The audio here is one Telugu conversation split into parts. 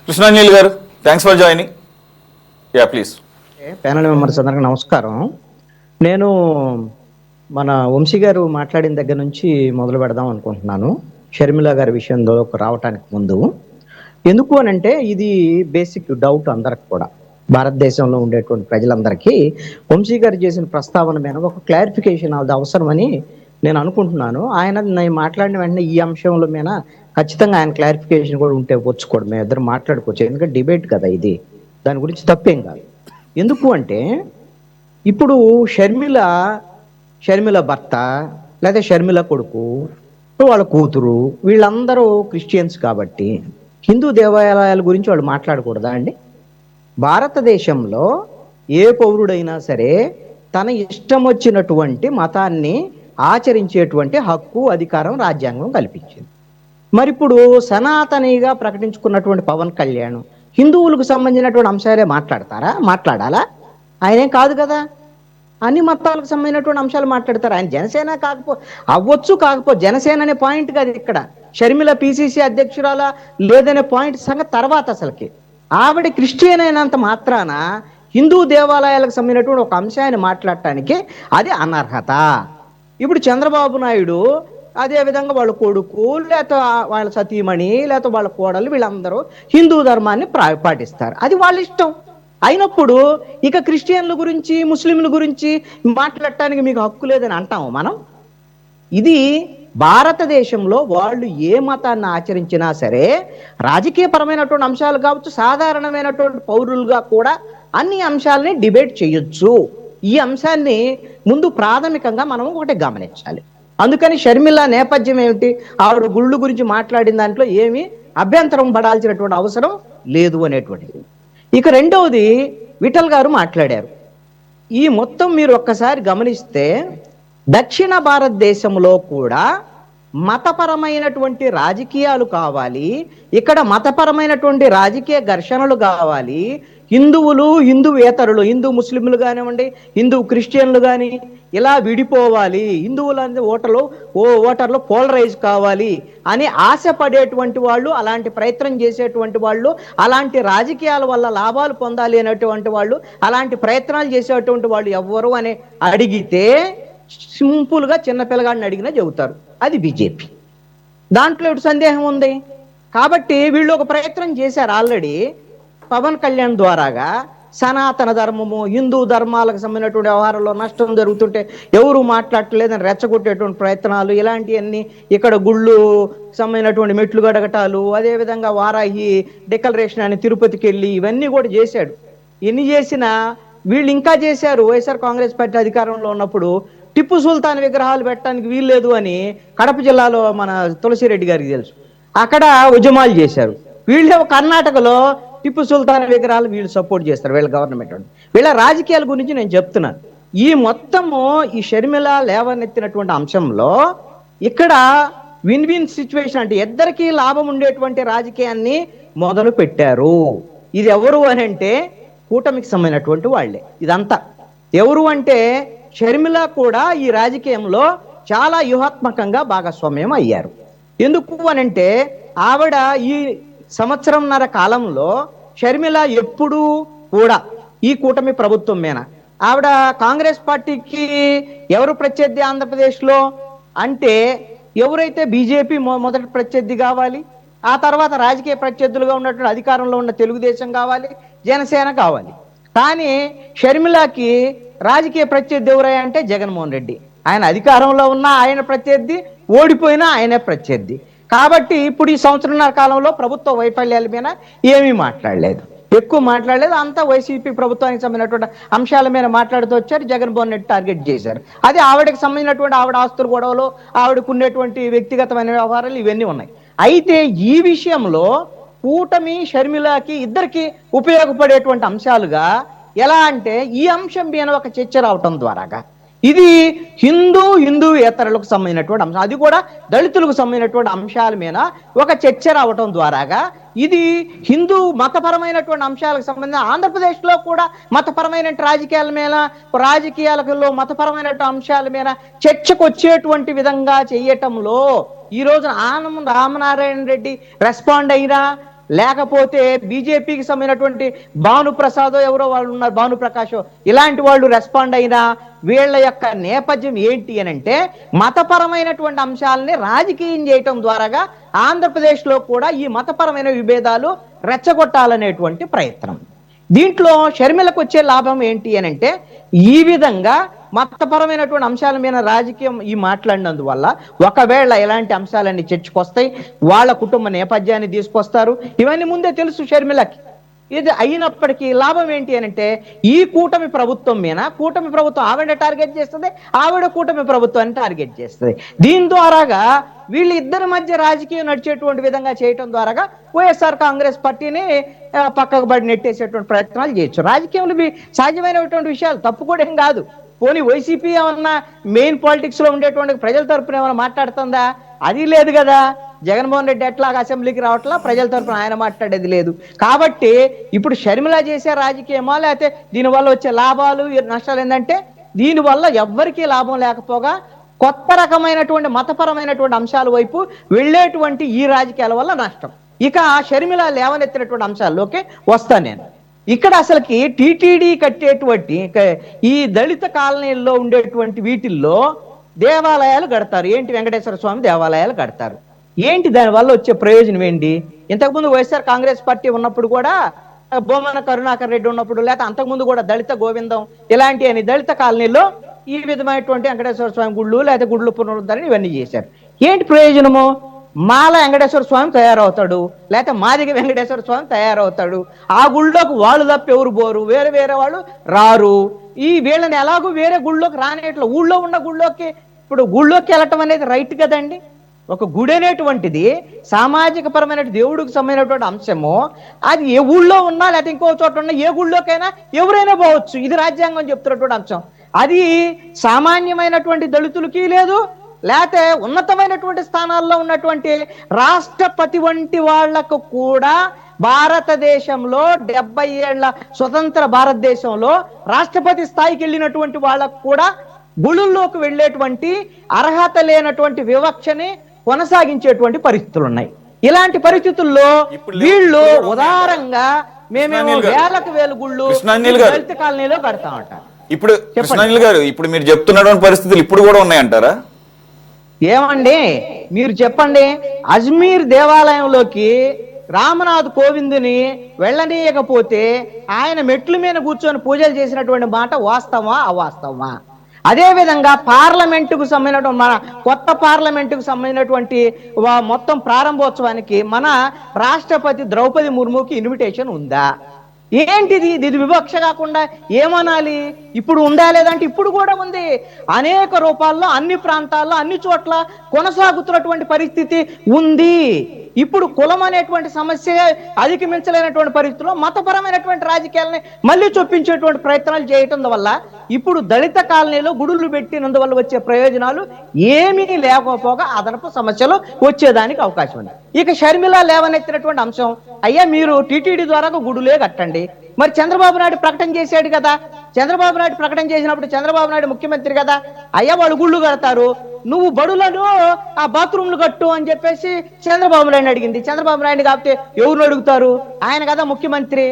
కృష్ణాంజలి గారు, thanks for joining. Yeah please. Panel members అందరికీ నమస్కారం. నేను మన వంశీ గారు మాట్లాడిన దగ్గర నుంచి మొదలు పెడదాం అనుకుంటున్నాను. షర్మిల గారి విషయంలో రావటానికి ముందు ఎందుకు అనంటే ఇది బేసిక్ డౌట్ అందరికి కూడా, భారతదేశంలో ఉండేటువంటి ప్రజలందరికీ వంశీ గారు చేసిన ప్రస్తావన మీద ఒక క్లారిఫికేషన్ అది అవసరమని నేను అనుకుంటున్నాను. నేను మాట్లాడిన వెంటనే ఈ అంశంలో మీద ఖచ్చితంగా ఆయన క్లారిఫికేషన్ కూడా ఉంటే వచ్చుకోవడం, మేము ఇద్దరు మాట్లాడుకోవచ్చు. ఎందుకంటే డిబేట్ కదా ఇది, దాని గురించి తప్పేం కాదు. ఎందుకు అంటే ఇప్పుడు షర్మిల భర్త లేదా షర్మిల కొడుకు, వాళ్ళ కూతురు, వీళ్ళందరూ క్రిస్టియన్స్ కాబట్టి హిందూ దేవాలయాల గురించి వాళ్ళు మాట్లాడకూడదా అండి? భారతదేశంలో ఏ పౌరుడైనా సరే తన ఇష్టం వచ్చినటువంటి మతాన్ని ఆచరించేటువంటి హక్కు, అధికారం రాజ్యాంగం కల్పించింది. మరి ఇప్పుడు సనాతనిగా ప్రకటించుకున్నటువంటి పవన్ కళ్యాణ్ హిందువులకు సంబంధించినటువంటి అంశాలే మాట్లాడాలా? ఆయనేం కాదు కదా, అన్ని మతాలకు సంబంధించినటువంటి అంశాలు మాట్లాడతారు. ఆయన జనసేన కాకపో జనసేన అనే పాయింట్ కాదు ఇక్కడ. షర్మిల పిసిసి అధ్యక్షురాల లేదనే పాయింట్ సంగతి తర్వాత. అసలుకి ఆవిడ క్రిస్టియన్ అయినంత మాత్రాన హిందూ దేవాలయాలకు సంబంధించినటువంటి ఒక అంశాన్ని మాట్లాడటానికి అది అనర్హత. ఇప్పుడు చంద్రబాబు నాయుడు అదేవిధంగా వాళ్ళ కొడుకు, లేకపోతే వాళ్ళ సతీమణి, లేకపోతే వాళ్ళ కోడలు, వీళ్ళందరూ హిందూ ధర్మాన్ని పాటిస్తారు. అది వాళ్ళ ఇష్టం అయినప్పుడు ఇక క్రిస్టియన్ల గురించి, ముస్లింల గురించి మాట్లాడటానికి మీకు హక్కు లేదని అంటాము మనం? ఇది భారతదేశంలో వాళ్ళు ఏ మతాన్ని ఆచరించినా సరే రాజకీయపరమైనటువంటి అంశాలు కావచ్చు, సాధారణమైనటువంటి పౌరులుగా కూడా అన్ని అంశాలని డిబేట్ చేయొచ్చు. ఈ అంశాన్ని ముందు ప్రాథమికంగా మనం ఒకటి గమనించాలి. అందుకని షర్మిల నేపథ్యం ఏమిటి, ఆవిడ గుళ్ళు గురించి మాట్లాడిన దాంట్లో ఏమీ అభ్యంతరం పడాల్సినటువంటి అవసరం లేదు అనేటువంటిది. ఇక రెండవది, విఠల్ గారు మాట్లాడారు. ఈ మొత్తం మీరు ఒక్కసారి గమనిస్తే దక్షిణ భారతదేశంలో కూడా మతపరమైనటువంటి రాజకీయాలు కావాలి, ఇక్కడ మతపరమైనటువంటి రాజకీయ ఘర్షణలు కావాలి. హిందువులు, హిందువేతరులు, హిందూ ముస్లింలు కానివ్వండి, హిందూ క్రిస్టియన్లు కానీ ఇలా విడిపోవాలి, హిందువులు అనే ఓటర్లు పోలరైజ్ కావాలి అని ఆశపడేటువంటి వాళ్ళు, అలాంటి ప్రయత్నం చేసేటువంటి వాళ్ళు, అలాంటి రాజకీయాల వల్ల లాభాలు పొందాలి అనేటువంటి వాళ్ళు, అలాంటి ప్రయత్నాలు చేసేటువంటి వాళ్ళు ఎవ్వరు అని అడిగితే సింపుల్గా చిన్నపిల్లగాడిని అడిగినా చెబుతారు అది బీజేపీ. దాంట్లో ఎటు సందేహం ఉంది? కాబట్టి వీళ్ళు ఒక ప్రయత్నం చేశారు ఆల్రెడీ పవన్ కళ్యాణ్ ద్వారాగా. సనాతన ధర్మము, హిందూ ధర్మాలకు సంబంధించినటువంటి వ్యవహారంలో నష్టం జరుగుతుంటే ఎవరు మాట్లాడలేదని రెచ్చగొట్టేటువంటి ప్రయత్నాలు, ఇలాంటివన్నీ ఇక్కడ గుళ్ళు సంబంధించినటువంటి మెట్లు గడగటాలు, అదేవిధంగా వారాహి డిక్లరేషన్ అని తిరుపతికి వెళ్ళి ఇవన్నీ కూడా చేశాడు. ఎన్ని చేసినా వీళ్ళు ఇంకా చేశారు. వైఎస్ఆర్ కాంగ్రెస్ పార్టీ అధికారంలో ఉన్నప్పుడు టిప్పు సుల్తాన్ విగ్రహాలు పెట్టడానికి వీల్లేదు అని కడప జిల్లాలో మన తులసిరెడ్డి గారికి తెలుసు, అక్కడ ఉద్యమాలు చేశారు. వీళ్ళేమో కర్ణాటకలో టిప్పు సుల్తాన్ విగ్రహాలు వీళ్ళు సపోర్ట్ చేస్తారు, వీళ్ళ గవర్నమెంట్. వీళ్ళ రాజకీయాల గురించి నేను చెప్తున్నాను. ఈ మొత్తము ఈ షర్మిల లేవనెత్తినటువంటి అంశంలో ఇక్కడ విన్ విన్ సిచ్యువేషన్, అంటే ఇద్దరికీ లాభం ఉండేటువంటి రాజకీయాన్ని మొదలు పెట్టారు. ఇది ఎవరు అని అంటే కూటమికి సంబంధించినటువంటి వాళ్ళే ఇదంతా. ఎవరు అంటే షర్మిల కూడా ఈ రాజకీయంలో చాలా వ్యూహాత్మకంగా భాగస్వామ్యం అయ్యారు. ఎందుకు అనంటే ఆవిడ ఈ సంవత్సరంన్నర కాలంలో షర్మిల ఎప్పుడూ కూడా ఈ కూటమి ప్రభుత్వం మీద, ఆవిడ కాంగ్రెస్ పార్టీకి ఎవరు ప్రత్యర్థి ఆంధ్రప్రదేశ్లో అంటే ఎవరైతే బీజేపీ మొదటి ప్రత్యర్థి కావాలి, ఆ తర్వాత రాజకీయ ప్రత్యర్థులుగా ఉన్నటువంటి అధికారంలో ఉన్న తెలుగుదేశం కావాలి, జనసేన కావాలి. కానీ షర్మిలకి రాజకీయ ప్రత్యర్థి ఎవరయ్యా అంటే జగన్మోహన్ రెడ్డి. ఆయన అధికారంలో ఉన్నా ఆయన ప్రత్యర్థి, ఓడిపోయినా ఆయనే ప్రత్యర్థి. కాబట్టి ఇప్పుడు ఈ సంవత్సరంన్నర కాలంలో ప్రభుత్వ వైఫల్యాల మీద ఏమీ మాట్లాడలేదు, ఎక్కువ మాట్లాడలేదు. అంతా వైసీపీ ప్రభుత్వానికి సంబంధించినటువంటి అంశాల మీద మాట్లాడుతూ వచ్చారు. జగన్మోహన్ రెడ్డి టార్గెట్ చేశారు. అది ఆవిడకి సంబంధించినటువంటి ఆవిడ ఆస్తుల గొడవలు, ఆవిడకు ఉండేటువంటి వ్యక్తిగతమైన వ్యవహారాలు ఇవన్నీ ఉన్నాయి. అయితే ఈ విషయంలో కూటమి షర్మిలకి ఇద్దరికి ఉపయోగపడేటువంటి అంశాలుగా ఎలా అంటే ఈ అంశం మీద ఒక చర్చ రావటం ద్వారాగా ఇది హిందూయేతరులకు సంబంధించినటువంటి అంశం, అది కూడా దళితులకు సంబంధించినటువంటి అంశాల మీద ఒక చర్చ రావటం ద్వారాగా ఇది హిందూ మతపరమైనటువంటి అంశాలకు సంబంధించి ఆంధ్రప్రదేశ్లో కూడా మతపరమైన రాజకీయాలలో మతపరమైన అంశాల మీద చర్చకు వచ్చేటువంటి విధంగా చేయటంలో ఈ రోజు ఆనం రామనారాయణ రెడ్డి రెస్పాండ్ అయినా, లేకపోతే బీజేపీకి సంబంధించినటువంటి భానుప్రసాద్ ఎవరో వాళ్ళు ఉన్నారు, భానుప్రకాష్, ఇలాంటి వాళ్ళు రెస్పాండ్ అయినా వీళ్ళ యొక్క నేపథ్యం ఏంటి అని అంటే మతపరమైనటువంటి అంశాలని రాజకీయం చేయటం ద్వారాగా ఆంధ్రప్రదేశ్లో కూడా ఈ మతపరమైన విభేదాలు రెచ్చగొట్టాలనేటువంటి ప్రయత్నం. దీంట్లో షర్మిలకు వచ్చే లాభం ఏంటి అని అంటే ఈ విధంగా మతపరమైనటువంటి అంశాల మీద రాజకీయం ఈ మాట్లాడినందువల్ల ఒకవేళ ఇలాంటి అంశాలన్నీ చర్చకొస్తాయి, వాళ్ళ కుటుంబ నేపథ్యాన్ని తీసుకొస్తారు, ఇవన్నీ ముందే తెలుసు షర్మిలకి. ఇది అయినప్పటికీ లాభం ఏంటి అని అంటే ఈ కూటమి ప్రభుత్వం మీద, కూటమి ప్రభుత్వం ఆవిడ టార్గెట్ చేస్తుంది, ఆవిడ కూటమి ప్రభుత్వాన్ని టార్గెట్ చేస్తుంది. దీని ద్వారాగా వీళ్ళిద్దరి మధ్య రాజకీయం నడిచేటువంటి విధంగా చేయటం ద్వారాగా వైఎస్ఆర్ కాంగ్రెస్ పార్టీని పక్కకు బడి నెట్టేసేటువంటి ప్రయత్నాలు చేయొచ్చు. రాజకీయంలో సాధ్యమైనటువంటి విషయాలు, తప్పు కూడా ఏం కాదు. పోనీ వైసీపీ ఏమన్నా మెయిన్ పాలిటిక్స్ లో ఉండేటువంటి ప్రజల తరపున ఏమైనా మాట్లాడుతుందా? అది లేదు కదా. జగన్మోహన్ రెడ్డి ఎట్లాగా అసెంబ్లీకి రావట్లా, ప్రజల తరపున ఆయన మాట్లాడేది లేదు. కాబట్టి ఇప్పుడు షర్మిల చేసే రాజకీయమా లేకపోతే దీనివల్ల వచ్చే లాభాలు నష్టాలు ఏంటంటే దీనివల్ల ఎవ్వరికీ లాభం లేకపోగా కొత్త రకమైనటువంటి మతపరమైనటువంటి అంశాల వైపు వెళ్ళేటువంటి ఈ రాజకీయాల వల్ల నష్టం. ఇక షర్మిల లేవనెత్తినటువంటి అంశాల్లోకి వస్తాను నేను. ఇక్కడ అసలుకి టీటీడీ కట్టేటువంటి ఈ దళిత కాలనీల్లో ఉండేటువంటి వీటిల్లో దేవాలయాలు కడతారు. ఏంటి? వెంకటేశ్వర స్వామి దేవాలయాలు కడతారు. ఏంటి దానివల్ల వచ్చే ప్రయోజనం ఏంటి? ఇంతకుముందు వైఎస్ఆర్ కాంగ్రెస్ పార్టీ ఉన్నప్పుడు కూడా, బొమ్మన కరుణాకర్ రెడ్డి ఉన్నప్పుడు, లేకపోతే అంతకుముందు కూడా దళిత గోవిందం ఇలాంటి అని దళిత కాలనీలో ఈ విధమైనటువంటి వెంకటేశ్వర స్వామి గుళ్ళు లేకపోతే గుళ్ళు పునరుద్ధరణ ఇవన్నీ చేశారు. ఏంటి ప్రయోజనము? మాల వెంకటేశ్వర స్వామి తయారవుతాడు, లేకపోతే మాదిగ వెంకటేశ్వర స్వామి తయారవుతాడు. ఆ గుళ్ళోకి వాళ్ళు తప్ప ఎవరు పోరు, వేరే వేరే వాళ్ళు రారు. ఈ వీళ్ళని ఎలాగో వేరే గుళ్ళోకి రానేట్లు, ఊళ్ళో ఉన్న గుళ్ళోకి, ఇప్పుడు గుళ్ళోకి వెళ్ళటం అనేది రైట్ కదండి. ఒక గుడి అనేటువంటిది సామాజిక పరమైన దేవుడికి సంబంధించినటువంటి అంశము. అది ఏ ఊళ్ళో ఉన్నా లేకపోతే ఇంకో చోట ఉన్నా ఏ గుళ్ళోకైనా ఎవరైనా పోవచ్చు. ఇది రాజ్యాంగం చెప్తున్నటువంటి అంశం. అది సామాన్యమైనటువంటి దళితులకి లేదు, లేకపోతే ఉన్నతమైనటువంటి స్థానాల్లో ఉన్నటువంటి రాష్ట్రపతి వంటి వాళ్లకు కూడా భారతదేశంలో 70 ఏళ్ల స్వతంత్ర భారతదేశంలో రాష్ట్రపతి స్థాయికి వెళ్ళినటువంటి వాళ్ళకు కూడా గుళ్ళల్లోకి వెళ్ళేటువంటి అర్హత లేనటువంటి వివక్షని కొనసాగించేటువంటి పరిస్థితులు ఉన్నాయి. ఇలాంటి పరిస్థితుల్లో వీళ్ళు ఉదారంగా మేమేమో వేలకు వేలు గుళ్ళు దళిత కాలనీలో కడతామట. ఇప్పుడు కృష్ణాంజలి గారు, ఇప్పుడు మీరు చెప్తున్నటువంటి పరిస్థితులు ఇప్పుడు కూడా ఉన్నాయంటారా? ఏమండి మీరు చెప్పండి. అజ్మీర్ దేవాలయంలోకి రామనాథ్ కోవిందుని వెళ్ళనీయకపోతే ఆయన మెట్ల మీద కూర్చొని పూజలు చేసినటువంటి మాట వాస్తవమా అవాస్తవమా? అదేవిధంగా పార్లమెంటుకు సంబంధించినటువంటి మన కొత్త పార్లమెంటుకు సంబంధించినటువంటి మొత్తం ప్రారంభోత్సవానికి మన రాష్ట్రపతి ద్రౌపది ముర్ముకి ఇన్విటేషన్ ఉందా? ఏంటిది? ఇది వివక్ష కాకుండా ఏమనాలి? ఇప్పుడు ఉందా లేదంటే ఇప్పుడు కూడా ఉంది. అనేక రూపాల్లో అన్ని ప్రాంతాల్లో అన్ని చోట్ల కొనసాగుతున్నటువంటి పరిస్థితి ఉంది. ఇప్పుడు కులం అనేటువంటి సమస్య అధిగమించలేనటువంటి పరిస్థితుల్లో మతపరమైనటువంటి రాజకీయాలని మళ్ళీ చొప్పించేటువంటి ప్రయత్నాలు చేయటం వల్ల ఇప్పుడు దళిత కాలనీలో గుడులు పెట్టినందువల్ల వచ్చే ప్రయోజనాలు ఏమీ లేకపోగా అదనపు సమస్యలు వచ్చేదానికి అవకాశం ఉంది. ఇక షర్మిల లేవనెత్తినటువంటి అంశం, అయ్యా మీరు టీటీడీ ద్వారా గుడులే కట్టండి. మరి చంద్రబాబు నాయుడు ప్రకటన చేశాడు కదా. చంద్రబాబు నాయుడు ప్రకటన చేసినప్పుడు చంద్రబాబు నాయుడు ముఖ్యమంత్రి కదా, అయ్యా వాళ్ళు గుళ్ళు కడతారు, నువ్వు బడులను ఆ బాత్రూమ్లు కట్టు అని చెప్పేసి చంద్రబాబు నాయుడు అడిగింది. చంద్రబాబు నాయుడు కాకపోతే ఎవరు అడుగుతారు? ఆయన కదా ముఖ్యమంత్రి.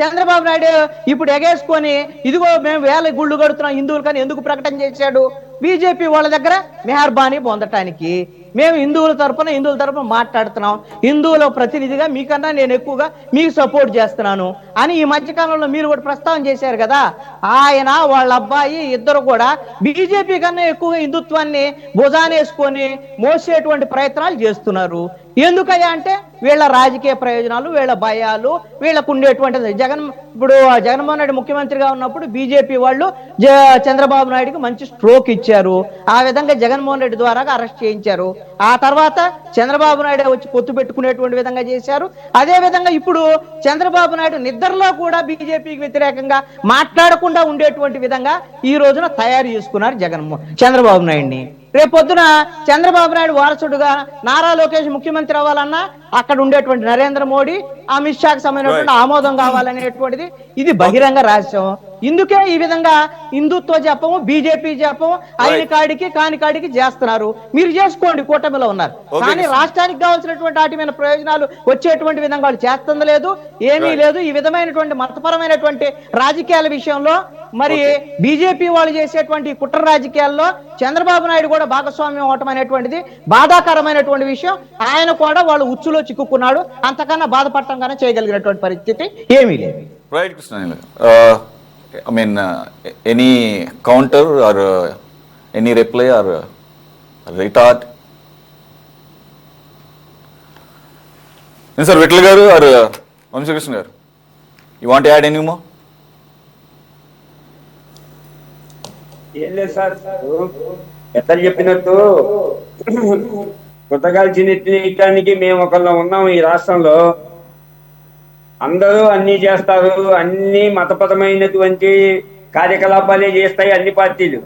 చంద్రబాబు నాయుడు ఇప్పుడు ఎగేసుకొని ఇదిగో మేము వేల గుళ్ళు కడుతున్నాం హిందువులు కానీ ఎందుకు ప్రకటన చేశాడు? బీజేపీ వాళ్ళ దగ్గర మెహర్బానీ పొందటానికి. మేము హిందువుల తరపున మాట్లాడుతున్నాం, హిందువుల ప్రతినిధిగా మీకన్నా నేను ఎక్కువగా మీకు సపోర్ట్ చేస్తున్నాను అని ఈ మధ్యకాలంలో మీరు కూడా ప్రస్తావన చేశారు కదా. ఆయన వాళ్ళ అబ్బాయి ఇద్దరు కూడా బీజేపీ కన్నా ఎక్కువగా హిందుత్వాన్ని భుజానేసుకొని మోసేటువంటి ప్రయత్నాలు చేస్తున్నారు. ఎందుకయ్యా అంటే వీళ్ళ రాజకీయ ప్రయోజనాలు, వీళ్ళ భయాలు, వీళ్ళకు ఉండేటువంటి ఇప్పుడు జగన్మోహన్ రెడ్డి ముఖ్యమంత్రిగా ఉన్నప్పుడు బీజేపీ వాళ్ళు చంద్రబాబు నాయుడుకి మంచి స్ట్రోక్ ఇచ్చారు. ఆ విధంగా జగన్మోహన్ రెడ్డి ద్వారా అరెస్ట్ చేయించారు. ఆ తర్వాత చంద్రబాబు నాయుడు వచ్చి పొత్తు పెట్టుకునేటువంటి విధంగా చేశారు. అదే విధంగా ఇప్పుడు చంద్రబాబు నాయుడు నిద్రలో కూడా బీజేపీకి వ్యతిరేకంగా మాట్లాడకుండా ఉండేటువంటి విధంగా ఈ రోజున తయారు చేసుకున్నారు చంద్రబాబు నాయుడిని. రేపొద్దున చంద్రబాబు నాయుడు వారసుడుగా నారా లోకేష్ ముఖ్యమంత్రి అవ్వాలన్నా అక్కడ ఉండేటువంటి నరేంద్ర మోడీ, అమిత్ షాకి సంబంధించినటువంటి ఆమోదం కావాలనేటువంటిది ఇది బహిరంగ రహస్యం. ఇందుకే ఈ విధంగా హిందుత్వ జపము బీజేపీ జపము అయిన కాడికి కాని కాడికి చేస్తున్నారు. మీరు చేసుకోండి, కూటమిలో ఉన్నారు. Okay, కానీ Krishna. రాష్ట్రానికి కావాల్సినటువంటి వాటి మీద ప్రయోజనాలు వచ్చేటువంటి విధంగా వాళ్ళు చేస్తుంది లేదు, ఏమీ Right. లేదు. ఈ విధమైనటువంటి మతపరమైనటువంటి రాజకీయాల విషయంలో మరి Okay. బీజేపీ వాళ్ళు చేసేటువంటి కుట్ర రాజకీయాల్లో చంద్రబాబు నాయుడు కూడా భాగస్వామ్యం అవటం అనేటువంటిది బాధాకరమైనటువంటి విషయం. ఆయన కూడా వాళ్ళు ఉచ్చులో చిక్కుకున్నాడు. అంతకన్నా బాధపడటంగానే చేయగలిగినటువంటి పరిస్థితి ఏమీ లేదు. Right, Krishna. I mean, any counter or any reply or retort? Sir, Vittal garu or Vamsi Krishna garu, you want to add any more? ఏం లేదు సార్, ఎట్లా చెప్పినట్టు కొత్తగాల్చి నెట్టడానికి మేము ఒకళ్ళు ఉన్నాం ఈ రాష్ట్రంలో. అందరూ అన్ని చేస్తారు, అన్ని మతపరమైనటువంటి కార్యకలాపాలే చేస్తాయి అన్ని పార్టీలు.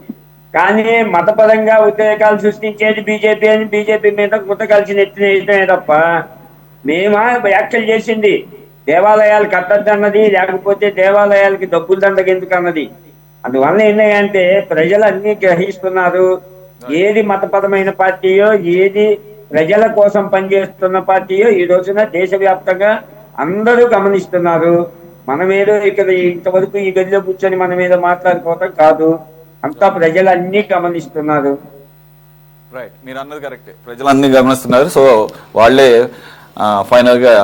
కానీ మతపరంగా ఉద్రేకాలు సృష్టించేది బీజేపీ అని బీజేపీ మీద కొత్తగాల్చి నెట్టేయటమే తప్ప మేమా వ్యాఖ్యలు చేసింది దేవాలయాలు కట్టద్దన్నది, లేకపోతే దేవాలయాలకి డబ్బులు దండగ ఎందుకు అన్నది. అందువల్ల ఏంటంటే ప్రజలు అన్ని గ్రహిస్తున్నారు. ఏది మతపరమైన పార్టీయో, ఏది ప్రజల కోసం పనిచేస్తున్న పార్టీయో ఈ రోజున దేశవ్యాప్తంగా అందరూ గమనిస్తున్నారు. మనమేదో ఇక్కడ ఇంతవరకు ఈ గదిలో కూర్చొని మన మీద మాట్లాడుకోవటం కాదు, అంతా ప్రజలు అన్ని గమనిస్తున్నారు. రైట్, మీరు అన్నది కరెక్టే, ప్రజలు అన్ని గమనిస్తున్నారు. సో వాళ్ళే ఫైనల్గా